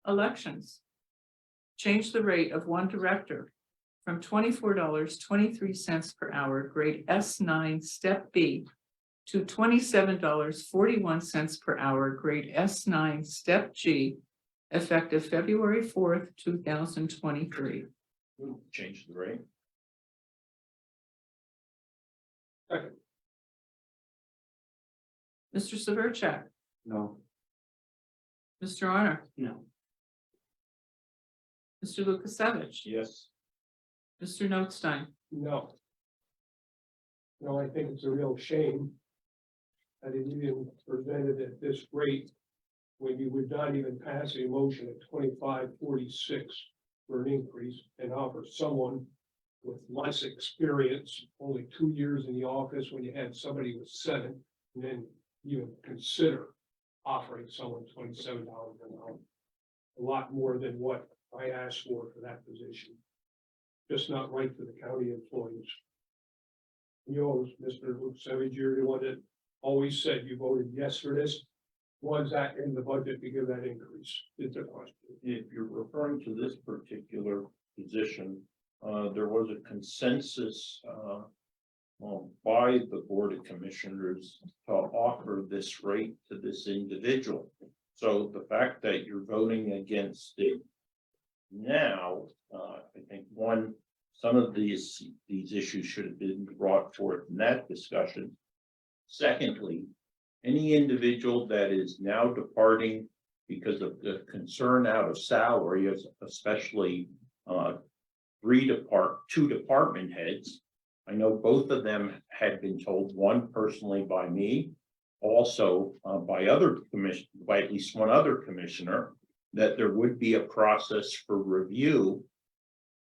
elections. Change the rate of one director from $24.23 per hour, grade S9, step B, to $27.41 per hour, grade S9, step G, effective February 4th, 2023. Change the rate. Mr. Severcek, No. Mr. Honor, No. Mr. Lukasevich, Yes. Mr. Notstein, No. No, I think it's a real shame that it even presented at this rate when you would not even pass a motion at 25.46 for an increase and offer someone with less experience, only 2 years in the office when you had somebody with 7, and then even consider offering someone $27 an hour. A lot more than what I asked for that position. Just not right for the county employees. You always, Mr. Lukasevich, you're the one that always said you voted yes for this. Was that in the budget to give that increase? It's a question. If you're referring to this particular position, there was a consensus by the Board of Commissioners to offer this rate to this individual. So the fact that you're voting against it now, I think some of these issues should have been brought forth in that discussion. Secondly, any individual that is now departing because of the concern out of salary, especially two department heads. I know both of them had been told, one personally by me, also by at least one other commissioner, that there would be a process for review,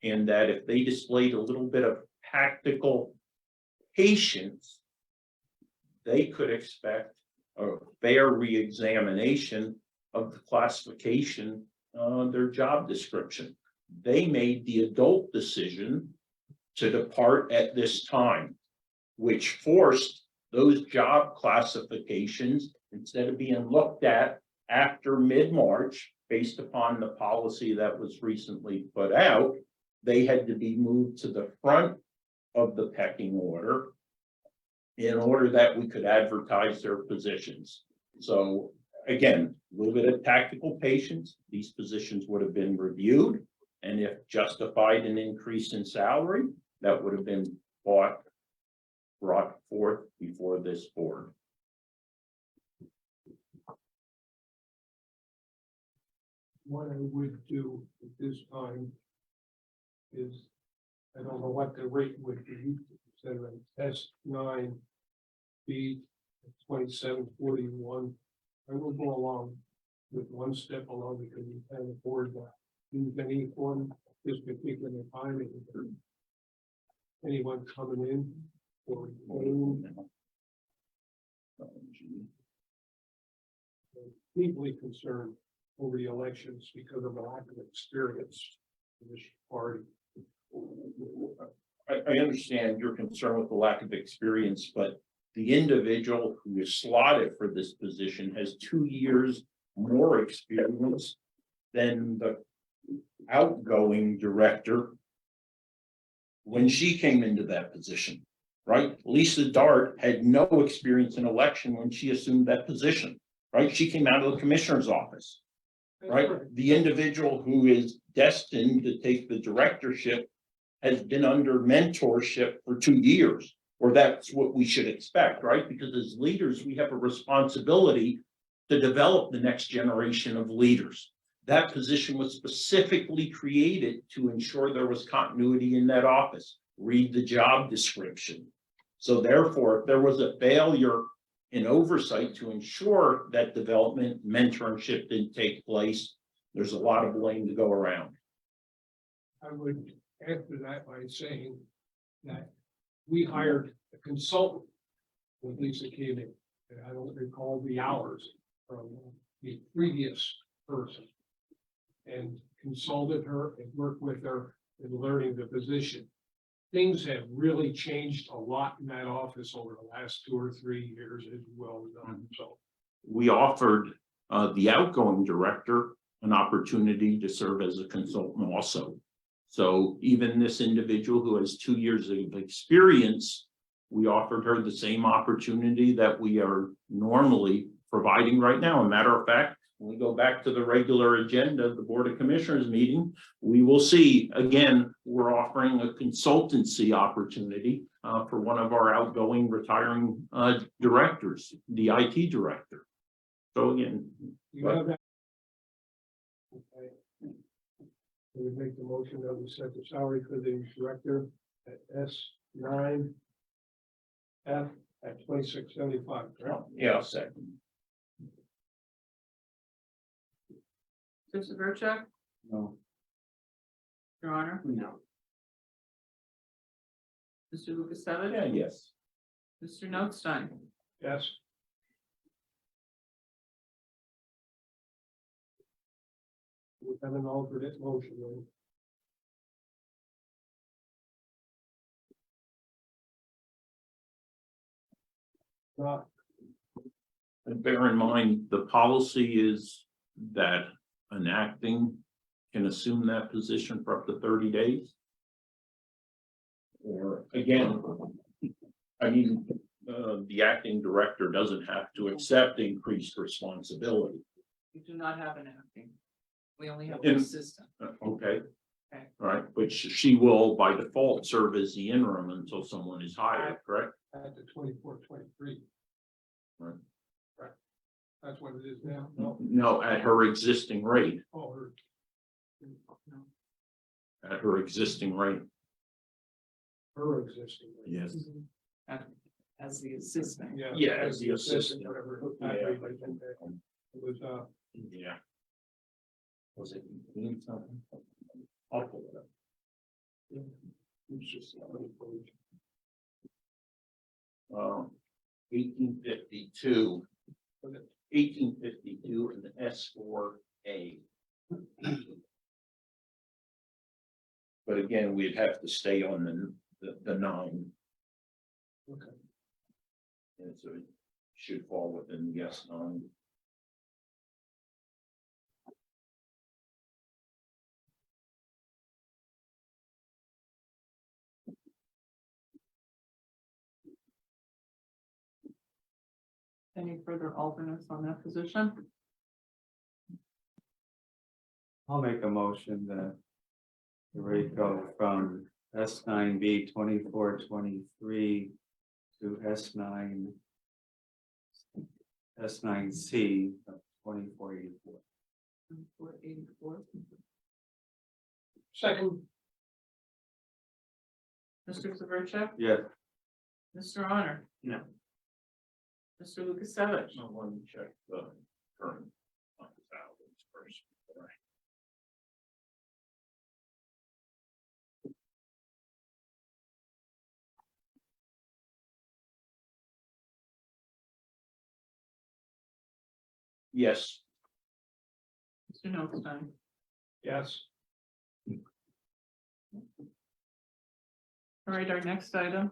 and that if they displayed a little bit of tactical patience, they could expect a fair reexamination of the classification on their job description. They made the adult decision to depart at this time, which forced those job classifications, instead of being looked at after mid-March, based upon the policy that was recently put out, they had to be moved to the front of the pecking order in order that we could advertise their positions. So again, a little bit of tactical patience, these positions would have been reviewed, and if justified an increase in salary, that would have been brought forth before this board. What I would do at this time is, I don't know what the rate would be, instead of S9 B 27.41. I will go along with one step along because we can't afford that. Use any one this particular time. Anyone coming in or going, deeply concerned over the elections because of the lack of experience in this party. I understand your concern with the lack of experience, but the individual who is slotted for this position has 2 years more experience than the outgoing director when she came into that position, right? Lisa Dart had no experience in election when she assumed that position, right? She came out of the commissioner's office, right? The individual who is destined to take the directorship has been under mentorship for 2 years, or that's what we should expect, right? Because as leaders, we have a responsibility to develop the next generation of leaders. That position was specifically created to ensure there was continuity in that office. Read the job description. So therefore, if there was a failure in oversight to ensure that development, mentorship didn't take place, there's a lot of blame to go around. I would answer that by saying that we hired a consultant when Lisa came in. And I don't recall the hours from the previous person. And consulted her and worked with her in learning the position. Things have really changed a lot in that office over the last 2 or 3 years, as well done. So We offered the outgoing director an opportunity to serve as a consultant also. So even this individual who has 2 years of experience, we offered her the same opportunity that we are normally providing right now. A matter of fact, when we go back to the regular agenda, the Board of Commissioners meeting, we will see, again, we're offering a consultancy opportunity for one of our outgoing retiring directors, the IT director. So again, You have that? Okay. We would make the motion that we set the salary for the director at S9 F at 2675. yeah, I'll second. Mr. Severcek? No. Your Honor? No. Mr. Lukasevich? Yeah, yes. Mr. Notstein? Yes. We have an alternate motion. then. Not, And bear in mind, the policy is that an acting can assume that position for up to 30 days. Or again, I mean, the acting director doesn't have to accept increased responsibility. We do not have an acting. We only have In- an assistant. Okay. Okay. All right, but she will by default serve as the interim until someone is hired, correct? at the 24-23. Right. Right. That's what it is now. No. No, at her existing rate, Oh, her- at her existing rate. her existing. Yes. As the assistant. Yeah. Yeah, as the assistant. Whatever. Yeah. It was, Yeah. Was it something? I'll pull it up. it's just. 1852. 1852 and the S4A. But again, we'd have to stay on the 9. Okay. And so it should fall within the S9. Any further alternates on that position? I'll make a motion that the rate go from S9B 2423 to S9C of 2484. 484. Second, Mr. Severcek? Yes. Mr. Honor? No. Mr. Lukasevich? I want to check the current salaries first. Yes. Mr. Notstein? yes, All right, our next item